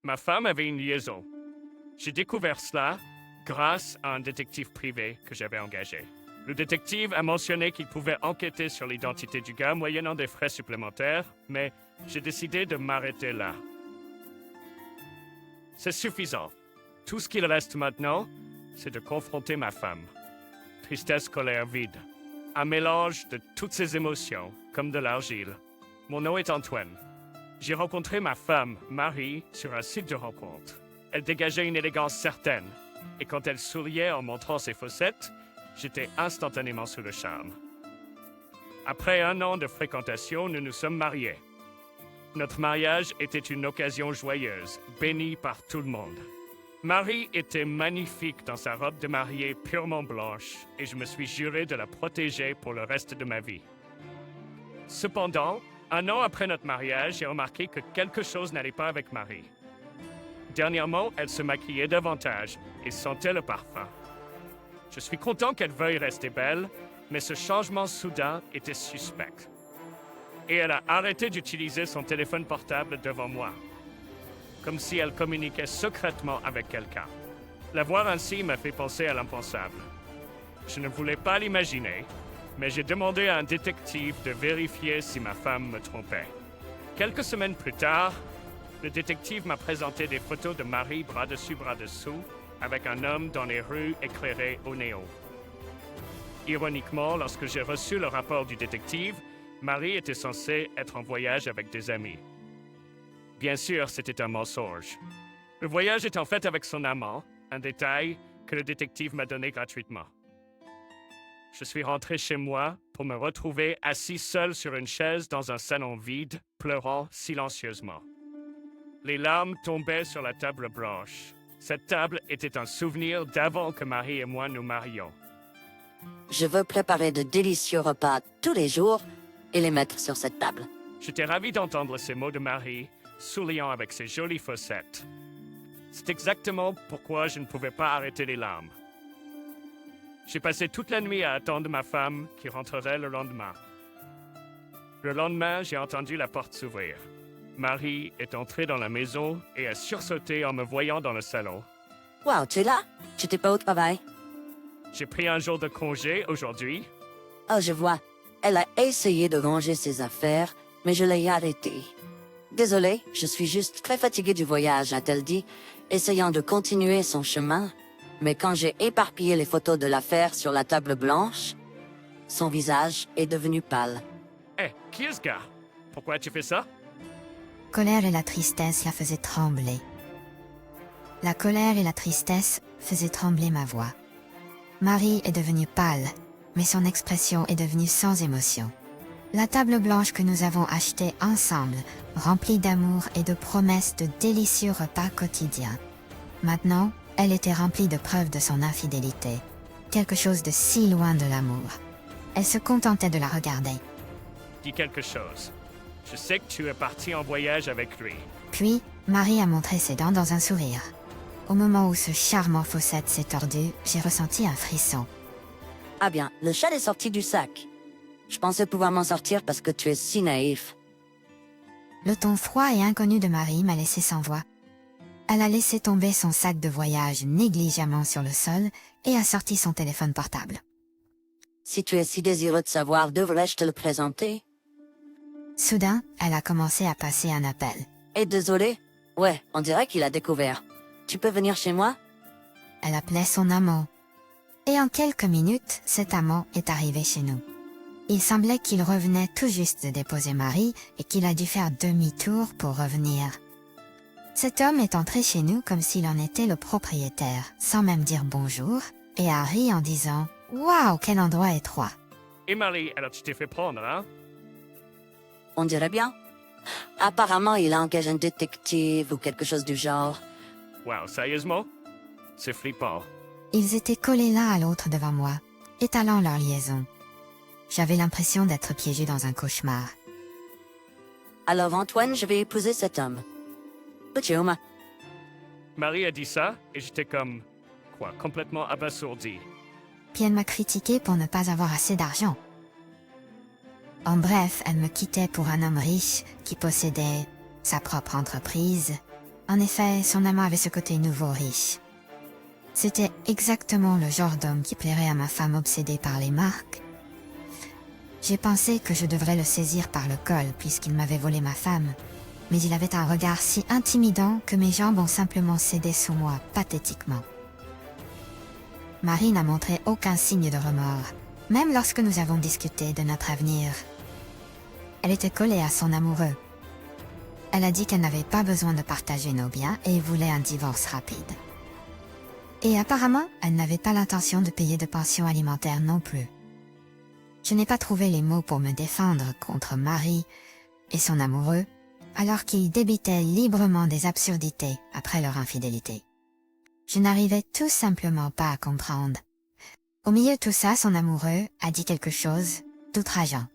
Ma femme avait une liaison. J'ai découvert cela grâce à un détective privé que j'avais engagé. Le détective a mentionné qu'il pouvait enquêter sur l'identité du gars moyennant des frais supplémentaires, mais j'ai décidé de m'arrêter là. C'est suffisant. Tout ce qu'il reste maintenant, c'est de confronter ma femme. Tristesse, colère, vide. Un mélange de toutes ces émotions, comme de l'argile. Mon nom est Antoine. J'ai rencontré ma femme, Marie, sur un site de rencontre. Elle dégageait une élégance certaine, et quand elle souriait en montrant ses fossettes, j'étais instantanément sous le charme. Après 1 an de fréquentation, nous nous sommes mariés. Notre mariage était une occasion joyeuse, bénie par tout le monde. Marie était magnifique dans sa robe de mariée purement blanche, et je me suis juré de la protéger pour le reste de ma vie. Cependant, 1 an après notre mariage, j'ai remarqué que quelque chose n'allait pas avec Marie. Dernièrement, elle se maquillait davantage et sentait le parfum. Je suis content qu'elle veuille rester belle, mais ce changement soudain était suspect. Et elle a arrêté d'utiliser son téléphone portable devant moi, comme si elle communiquait secrètement avec quelqu'un. La voir ainsi m'a fait penser à l'impensable. Je ne voulais pas l'imaginer, mais j'ai demandé à un détective de vérifier si ma femme me trompait. Quelques semaines plus tard, le détective m'a présenté des photos de Marie bras dessus, bras dessous, avec un homme dans les rues éclairées au néon. Ironiquement, lorsque j'ai reçu le rapport du détective, Marie était censée être en voyage avec des amis. Bien sûr, c'était un mensonge. Le voyage est en fait avec son amant, un détail que le détective m'a donné gratuitement. Je suis rentré chez moi pour me retrouver assis seul sur une chaise dans un salon vide, pleurant silencieusement. Les larmes tombaient sur la table blanche. Cette table était un souvenir d'avant que Marie et moi nous marions. Je veux préparer de délicieux repas tous les jours et les mettre sur cette table. J'étais ravi d'entendre ces mots de Marie, souriant avec ses jolies fossettes. C'est exactement pourquoi je ne pouvais pas arrêter les larmes. J'ai passé toute la nuit à attendre ma femme qui rentrerait le lendemain. Le lendemain, j'ai entendu la porte s'ouvrir. Marie est entrée dans la maison et a sursauté en me voyant dans le salon. Wow, tu es là? Tu n'étais pas au travail? J'ai pris un jour de congé aujourd'hui. Oh, je vois. Elle a essayé de ranger ses affaires, mais je l'ai arrêtée. Désolée, je suis juste très fatiguée du voyage, a-t-elle dit, essayant de continuer son chemin. Mais quand j'ai éparpillé les photos de l'affaire sur la table blanche, son visage est devenu pâle. Hé, qui est ce gars? Pourquoi tu fais ça? Colère et la tristesse la faisaient trembler. La colère et la tristesse faisaient trembler ma voix. Marie est devenue pâle, mais son expression est devenue sans émotion. La table blanche que nous avons achetée ensemble, remplie d'amour et de promesses de délicieux repas quotidiens. Maintenant, elle était remplie de preuves de son infidélité. Quelque chose de si loin de l'amour. Elle se contentait de la regarder. Dis quelque chose. Je sais que tu es parti en voyage avec lui. Puis, Marie a montré ses dents dans un sourire. Au moment où ce charmant fossette s'est tordu, j'ai ressenti un frisson. Ah bien, le chat est sorti du sac. Je pensais pouvoir m'en sortir parce que tu es si naïf. Le ton froid et inconnu de Marie m'a laissé sans voix. Elle a laissé tomber son sac de voyage négligemment sur le sol et a sorti son téléphone portable. Si tu es si désireux de savoir, devrais-je te le présenter? Soudain, elle a commencé à passer un appel. Et désolé? Ouais, on dirait qu'il a découvert. Tu peux venir chez moi? Elle appelait son amant. Et en quelques minutes, cet amant est arrivé chez nous. Il semblait qu'il revenait tout juste de déposer Marie et qu'il a dû faire demi-tour pour revenir. Cet homme est entré chez nous comme s'il en était le propriétaire, sans même dire bonjour, et a ri en disant « Waouh, quel endroit étroit !» Et Marie, alors tu t'es fait prendre, hein? On dirait bien. Apparemment, il engage un détective ou quelque chose du genre. Wow, sérieusement? C'est flippant. Ils étaient collés l'un à l'autre devant moi, étalant leur liaison. J'avais l'impression d'être piégée dans un cauchemar. Alors Antoine, je vais épouser cet homme. Petit-homme. Marie a dit ça et j'étais comme... quoi, complètement abasourdi. Puis elle m'a critiqué pour ne pas avoir assez d'argent. En bref, elle me quittait pour un homme riche qui possédait sa propre entreprise, En effet, son amant avait ce côté nouveau riche. C'était exactement le genre d'homme qui plairait à ma femme obsédée par les marques. J'ai pensé que je devrais le saisir par le col puisqu'il m'avait volé ma femme, mais il avait un regard si intimidant que mes jambes ont simplement cédé sous moi, pathétiquement. Marie n'a montré aucun signe de remords, même lorsque nous avons discuté de notre avenir. Elle était collée à son amoureux. Elle a dit qu'elle n'avait pas besoin de partager nos biens et voulait un divorce rapide. Et apparemment, elle n'avait pas l'intention de payer de pension alimentaire non plus. Je n'ai pas trouvé les mots pour me défendre contre Marie et son amoureux, alors qu'ils débitaient librement des absurdités après leur infidélité. Je n'arrivais tout simplement pas à comprendre. Au milieu de tout ça, son amoureux a dit quelque chose d'outrageant,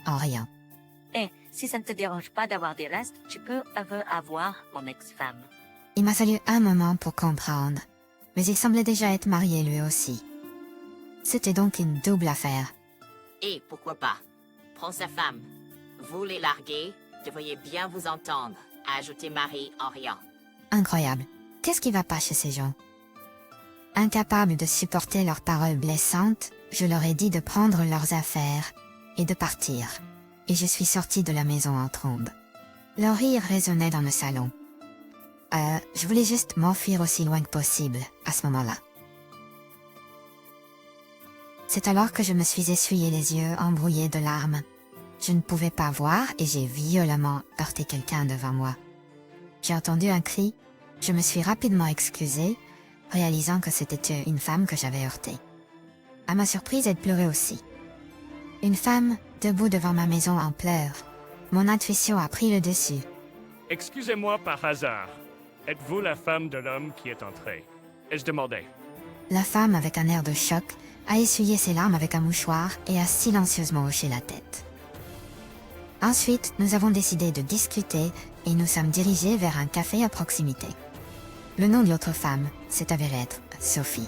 en riant. Eh, si ça ne te dérange pas d'avoir des restes, tu peux avoir mon ex-femme. Il m'a fallu un moment pour comprendre, mais il semblait déjà être marié lui aussi. C'était donc une double affaire. Et pourquoi pas? Prends sa femme. Vous les larguez, devriez bien vous entendre, a ajouté Marie en riant. Incroyable. Qu'est-ce qui va pas chez ces gens? Incapable de supporter leurs paroles blessantes, je leur ai dit de prendre leurs affaires et de partir. Et je suis sortie de la maison en trombe. Leur rire résonnait dans le salon. Je voulais juste m'enfuir aussi loin que possible, à ce moment-là. C'est alors que je me suis essuyé les yeux embrouillés de larmes. Je ne pouvais pas voir et j'ai violemment heurté quelqu'un devant moi. J'ai entendu un cri, je me suis rapidement excusée, réalisant que c'était une femme que j'avais heurtée. À ma surprise, elle pleurait aussi. Une femme, debout devant ma maison en pleurs. Mon intuition a pris le dessus. Excusez-moi par hasard. Êtes-vous la femme de l'homme qui est entré? Ai-je demandé? La femme, avec un air de choc, a essuyé ses larmes avec un mouchoir et a silencieusement hoché la tête. Ensuite, nous avons décidé de discuter et nous sommes dirigés vers un café à proximité. Le nom de l'autre femme s'est avéré être Sophie.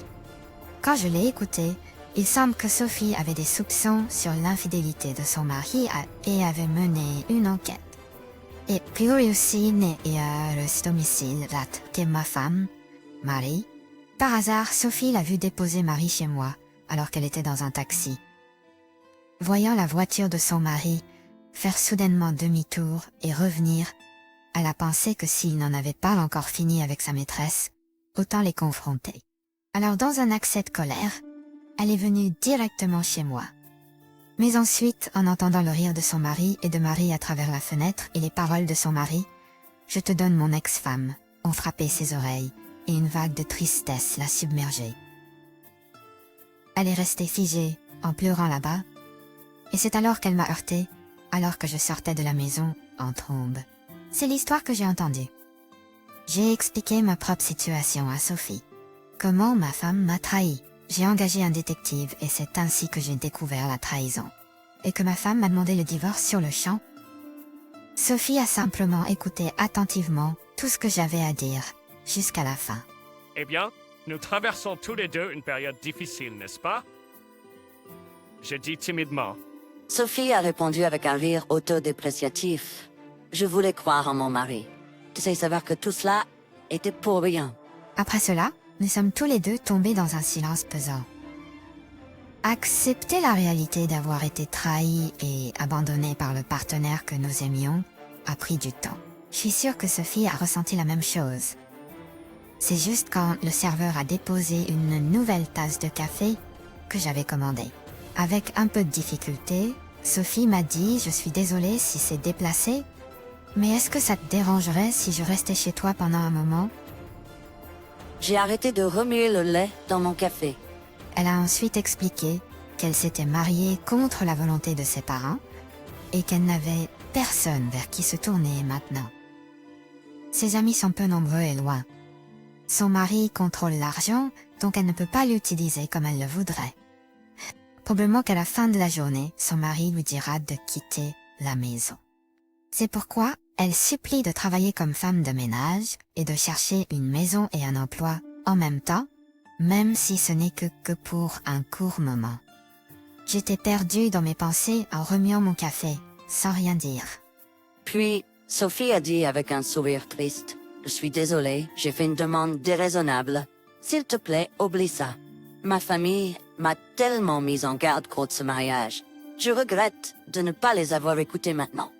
Quand je l'ai écoutée, il semble que Sophie avait des soupçons sur l'infidélité de son mari et avait mené une enquête. Et curiousine et le domicile qu'est ma femme, Marie. Par hasard, Sophie l'a vu déposer Marie chez moi, alors qu'elle était dans un taxi. Voyant la voiture de son mari faire soudainement demi-tour et revenir, elle a pensé que s'il n'en avait pas encore fini avec sa maîtresse, autant les confronter. Alors dans un accès de colère, elle est venue directement chez moi. Mais ensuite, en entendant le rire de son mari et de Marie à travers la fenêtre et les paroles de son mari, « Je te donne mon ex-femme » ont frappé ses oreilles et une vague de tristesse l'a submergée. Elle est restée figée, en pleurant là-bas, et c'est alors qu'elle m'a heurtée, alors que je sortais de la maison, en trombe. C'est l'histoire que j'ai entendue. J'ai expliqué ma propre situation à Sophie. Comment ma femme m'a trahi. J'ai engagé un détective et c'est ainsi que j'ai découvert la trahison. Et que ma femme m'a demandé le divorce sur le champ. Sophie a simplement écouté attentivement tout ce que j'avais à dire, jusqu'à la fin. Eh bien, nous traversons tous les deux une période difficile, n'est-ce pas? Je dis timidement. Sophie a répondu avec un rire autodépréciatif. Je voulais croire en mon mari. Tu sais savoir que tout cela était pour rien. Après cela, nous sommes tous les deux tombés dans un silence pesant. Accepter la réalité d'avoir été trahis et abandonnés par le partenaire que nous aimions a pris du temps. Je suis sûre que Sophie a ressenti la même chose. C'est juste quand le serveur a déposé une nouvelle tasse de café que j'avais commandée. Avec un peu de difficulté, Sophie m'a dit « Je suis désolée si c'est déplacé, mais est-ce que ça te dérangerait si je restais chez toi pendant un moment ?» J'ai arrêté de remuer le lait dans mon café. Elle a ensuite expliqué qu'elle s'était mariée contre la volonté de ses parents et qu'elle n'avait personne vers qui se tourner maintenant. Ses amis sont peu nombreux et loin. Son mari contrôle l'argent, donc elle ne peut pas l'utiliser comme elle le voudrait. Probablement qu'à la fin de la journée, son mari lui dira de quitter la maison. C'est pourquoi elle supplie de travailler comme femme de ménage et de chercher une maison et un emploi en même temps, même si ce n'est que pour un court moment. J'étais perdue dans mes pensées en remuant mon café, sans rien dire. Puis, Sophie a dit avec un sourire triste, « Je suis désolée, j'ai fait une demande déraisonnable. S'il te plaît, oublie ça. Ma famille m'a tellement mise en garde contre ce mariage. Je regrette de ne pas les avoir écoutés maintenant.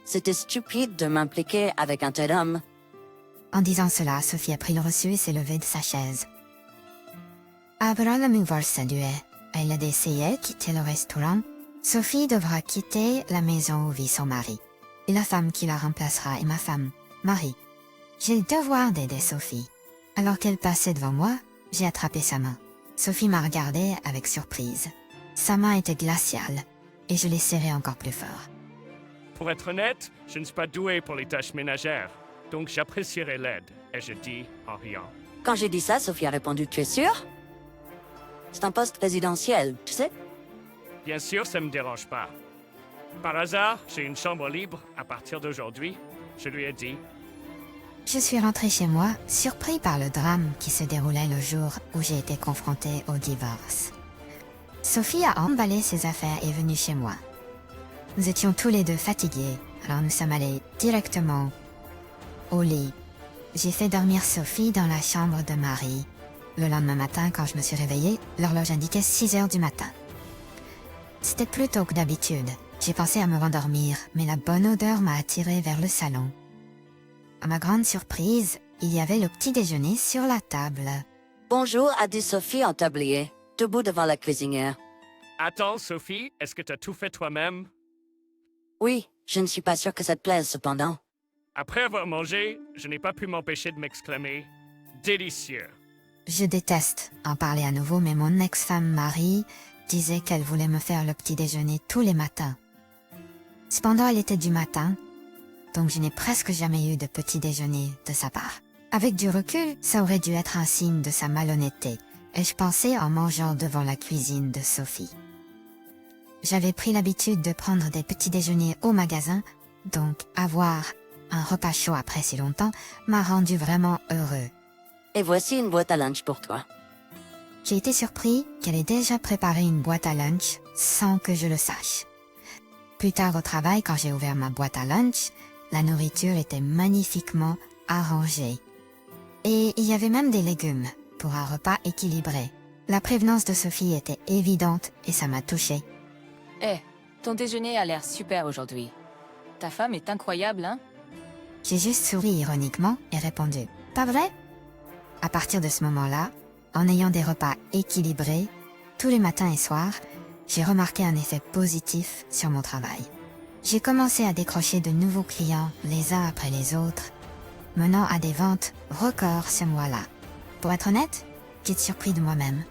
C'était stupide de m'impliquer avec un tel homme. En disant cela, Sophie a pris le reçu et s'est levée de sa chaise. Après le me saluer, elle a essayé de quitter le restaurant. Sophie devra quitter la maison où vit son mari. Et la femme qui la remplacera est ma femme, Marie. J'ai le devoir d'aider Sophie. Alors qu'elle passait devant moi, j'ai attrapé sa main. Sophie m'a regardé avec surprise. Sa main était glaciale, et je l'ai serrée encore plus fort. Pour être honnête, je ne suis pas doué pour les tâches ménagères, donc j'apprécierais l'aide, et je dis en riant. Quand j'ai dit ça, Sophie a répondu, tu es sûr? C'est un poste présidentiel, tu sais? Bien sûr, ça me dérange pas. Par hasard, j'ai une chambre libre à partir d'aujourd'hui, je lui ai dit. Je suis rentrée chez moi, surpris par le drame qui se déroulait le jour où j'ai été confrontée au divorce. Sophie a emballé ses affaires et est venue chez moi. Nous étions tous les deux fatigués, alors nous sommes allés directement au lit. J'ai fait dormir Sophie dans la chambre de Marie. Le lendemain matin, quand je me suis réveillée, l'horloge indiquait 6 heures du matin. C'était plus tôt que d'habitude. J'ai pensé à me rendormir, mais la bonne odeur m'a attirée vers le salon. À ma grande surprise, il y avait le petit déjeuner sur la table. Bonjour, a dit Sophie en tablier, debout devant la cuisinière. Attends, Sophie, est-ce que tu as tout fait toi-même? Oui, je ne suis pas sûre que ça te plaise cependant. Après avoir mangé, je n'ai pas pu m'empêcher de m'exclamer « Délicieux !» Je déteste en parler à nouveau, mais mon ex-femme Marie disait qu'elle voulait me faire le petit déjeuner tous les matins. Cependant, elle était du matin, donc je n'ai presque jamais eu de petit déjeuner de sa part. Avec du recul, ça aurait dû être un signe de sa malhonnêteté, et je pensais en mangeant devant la cuisine de Sophie. J'avais pris l'habitude de prendre des petits déjeuners au magasin, donc avoir un repas chaud après si longtemps m'a rendu vraiment heureux. Et voici une boîte à lunch pour toi. J'ai été surpris qu'elle ait déjà préparé une boîte à lunch sans que je le sache. Plus tard au travail, quand j'ai ouvert ma boîte à lunch, la nourriture était magnifiquement arrangée. Et il y avait même des légumes pour un repas équilibré. La prévenance de Sophie était évidente et ça m'a touchée. Eh, ton déjeuner a l'air super aujourd'hui. Ta femme est incroyable, hein? J'ai juste souri ironiquement et répondu « Pas vrai ?» À partir de ce moment-là, en ayant des repas équilibrés, tous les matins et soirs, j'ai remarqué un effet positif sur mon travail. J'ai commencé à décrocher de nouveaux clients les uns après les autres, menant à des ventes records ce mois-là. Pour être honnête, j'étais surpris de moi-même.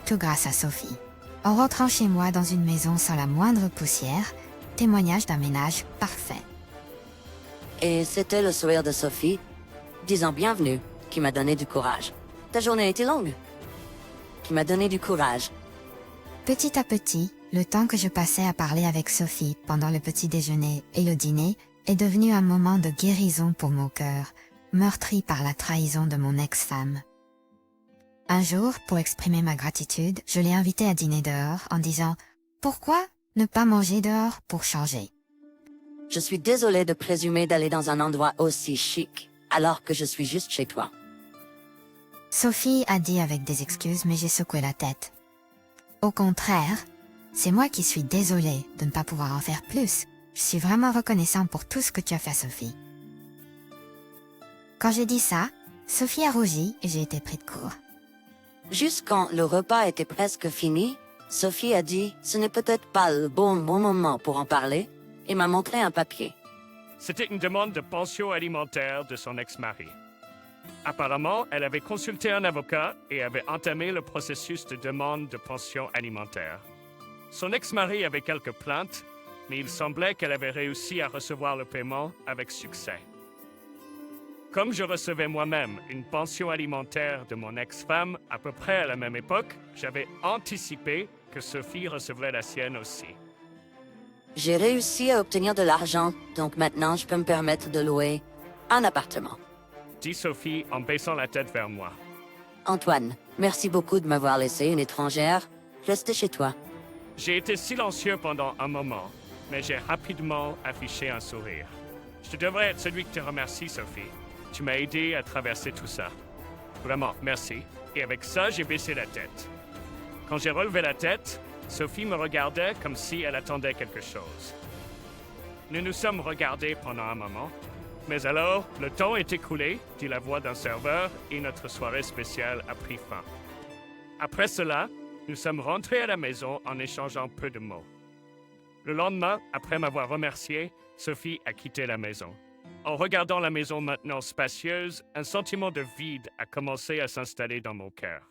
Tout grâce à Sophie. En rentrant chez moi dans une maison sans la moindre poussière, témoignage d'un ménage parfait. Et c'était le sourire de Sophie, disant bienvenue, qui m'a donné du courage. Ta journée a été longue. Qui m'a donné du courage. Petit à petit, le temps que je passais à parler avec Sophie pendant le petit déjeuner et le dîner est devenu un moment de guérison pour mon cœur, meurtri par la trahison de mon ex-femme. Un jour, pour exprimer ma gratitude, je l'ai invitée à dîner dehors en disant « Pourquoi ne pas manger dehors pour changer ?» Je suis désolée de présumer d'aller dans un endroit aussi chic, alors que je suis juste chez toi. Sophie a dit avec des excuses, mais j'ai secoué la tête. Au contraire, c'est moi qui suis désolée de ne pas pouvoir en faire plus. Je suis vraiment reconnaissant pour tout ce que tu as fait, Sophie. Quand j'ai dit ça, Sophie a rougi et j'ai été pris de court. Juste quand le repas était presque fini, Sophie a dit « Ce n'est peut-être pas le bon moment pour en parler » et m'a montré un papier. C'était une demande de pension alimentaire de son ex-mari. Apparemment, elle avait consulté un avocat et avait entamé le processus de demande de pension alimentaire. Son ex-mari avait quelques plaintes, mais il semblait qu'elle avait réussi à recevoir le paiement avec succès. Comme je recevais moi-même une pension alimentaire de mon ex-femme à peu près à la même époque, j'avais anticipé que Sophie recevrait la sienne aussi. J'ai réussi à obtenir de l'argent, donc maintenant je peux me permettre de louer un appartement. Dit Sophie en baissant la tête vers moi. Antoine, merci beaucoup de m'avoir laissé une étrangère. Reste chez toi. J'ai été silencieux pendant un moment, mais j'ai rapidement affiché un sourire. Je devrais être celui qui te remercie, Sophie. Tu m'as aidé à traverser tout ça. Vraiment, merci. Et avec ça, j'ai baissé la tête. Quand j'ai relevé la tête, Sophie me regardait comme si elle attendait quelque chose. Nous nous sommes regardés pendant un moment. Mais alors, le temps est écoulé, dit la voix d'un serveur, et notre soirée spéciale a pris fin. Après cela, nous sommes rentrés à la maison en échangeant peu de mots. Le lendemain, après m'avoir remercié, Sophie a quitté la maison. En regardant la maison maintenant spacieuse, un sentiment de vide a commencé à s'installer dans mon cœur.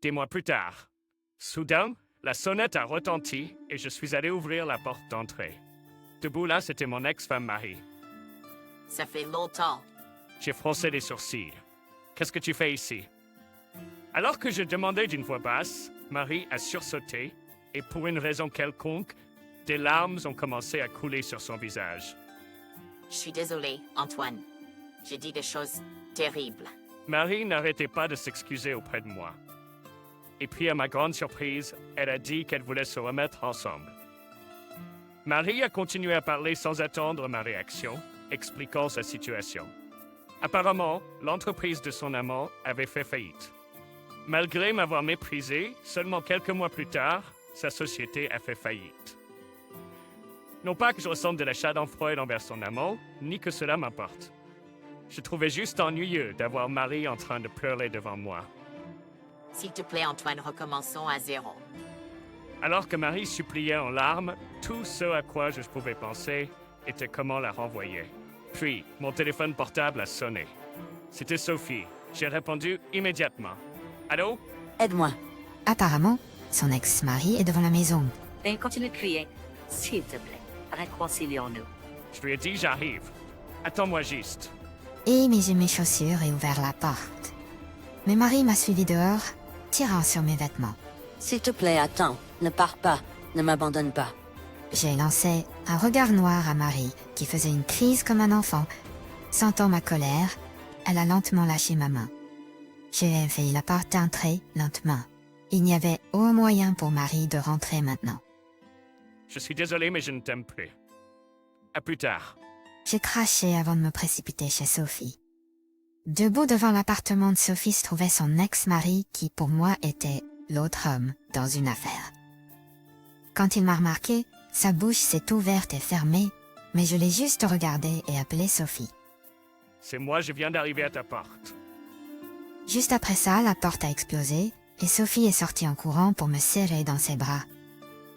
Des mois plus tard, soudain, la sonnette a retenti et je suis allé ouvrir la porte d'entrée. Debout là, c'était mon ex-femme Marie. Ça fait longtemps. J'ai froncé les sourcils. Qu'est-ce que tu fais ici? Alors que je demandais d'une voix basse, Marie a sursauté et pour une raison quelconque, des larmes ont commencé à couler sur son visage. Je suis désolée, Antoine. J'ai dit des choses terribles. Marie n'arrêtait pas de s'excuser auprès de moi. Et puis, à ma grande surprise, elle a dit qu'elle voulait se remettre ensemble. Marie a continué à parler sans attendre ma réaction, expliquant sa situation. Apparemment, l'entreprise de son amant avait fait faillite. Malgré m'avoir méprisé, seulement quelques mois plus tard, sa société a fait faillite. Non pas que je ressente de la schadenfreude envers son amant, ni que cela m'importe. Je trouvais juste ennuyeux d'avoir Marie en train de pleurer devant moi. S'il te plaît, Antoine, recommençons à zéro. Alors que Marie suppliait en larmes, tout ce à quoi je pouvais penser était comment la renvoyer. Puis, mon téléphone portable a sonné. C'était Sophie. J'ai répondu immédiatement. Allô? Aide-moi. Apparemment, son ex-mari est devant la maison. Et continue de crier. S'il te plaît, réconcilions-nous. Je lui ai dit j'arrive. Attends-moi juste. Et mis mes chaussures et ouvert la porte. Mais Marie m'a suivi dehors, tirant sur mes vêtements. S'il te plaît, attends. Ne pars pas. Ne m'abandonne pas. J'ai lancé un regard noir à Marie, qui faisait une crise comme un enfant. Sentant ma colère, elle a lentement lâché ma main. J'ai fait la porte d'entrée lentement. Il n'y avait aucun moyen pour Marie de rentrer maintenant. Je suis désolé, mais je ne t'aime plus. À plus tard. J'ai craché avant de me précipiter chez Sophie. Debout devant l'appartement de Sophie se trouvait son ex-mari qui, pour moi, était l'autre homme dans une affaire. Quand il m'a remarqué, sa bouche s'est ouverte et fermée, mais je l'ai juste regardé et appelé Sophie. C'est moi, je viens d'arriver à ta porte. Juste après ça, la porte a explosé et Sophie est sortie en courant pour me serrer dans ses bras.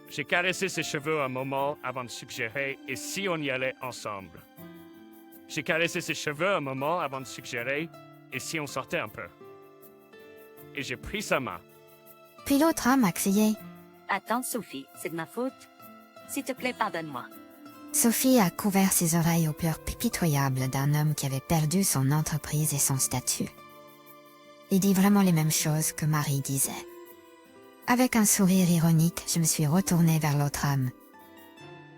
J'ai caressé ses cheveux un moment avant de suggérer « et si on y allait ensemble ?» J'ai caressé ses cheveux un moment avant de suggérer « et si on sortait un peu ?» Et j'ai pris sa main. Puis l'autre homme a crié. Attends, Sophie, c'est de ma faute. S'il te plaît, pardonne-moi. Sophie a couvert ses oreilles aux pleurs pitoyables d'un homme qui avait perdu son entreprise et son statut. Il dit vraiment les mêmes choses que Marie disait. Avec un sourire ironique, je me suis retournée vers l'autre homme.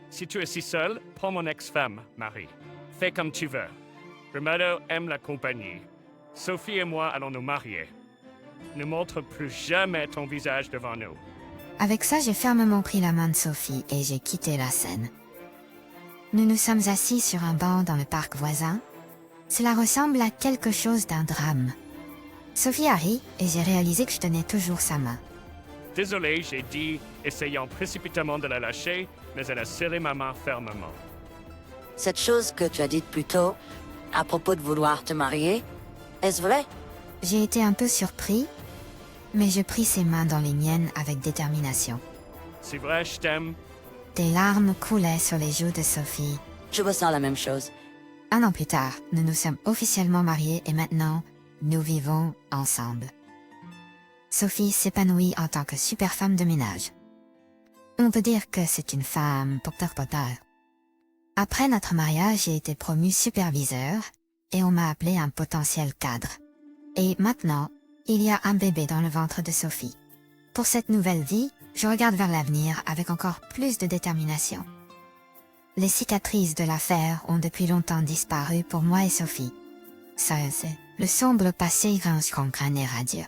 Si tu es si seule, prends mon ex-femme, Marie. Fais comme tu veux. Romano aime la compagnie. Sophie et moi allons nous marier. Ne montre plus jamais ton visage devant nous. Avec ça, j'ai fermement pris la main de Sophie et j'ai quitté la scène. Nous nous sommes assis sur un banc dans le parc voisin. Cela ressemble à quelque chose d'un drame. Sophie a ri et j'ai réalisé que je tenais toujours sa main. Désolé, j'ai dit, essayant précipitamment de la lâcher, mais elle a serré ma main fermement. Cette chose que tu as dite plus tôt, à propos de vouloir te marier, est-ce vrai? J'ai été un peu surpris, mais je pris ses mains dans les miennes avec détermination. C'est vrai, je t'aime. Des larmes coulaient sur les joues de Sophie. Je ressens la même chose. 1 an plus tard, nous nous sommes officiellement mariés et maintenant, nous vivons ensemble. Sophie s'épanouit en tant que super femme de ménage. On peut dire que c'est une femme porteur-porteur. Après notre mariage, j'ai été promu superviseur et on m'a appelé un potentiel cadre. Et maintenant, il y a un bébé dans le ventre de Sophie. Pour cette nouvelle vie, je regarde vers l'avenir avec encore plus de détermination. Les cicatrices de l'affaire ont depuis longtemps disparu pour moi et Sophie. Ça, c'est le sombre passé range qu'on craignait radieux.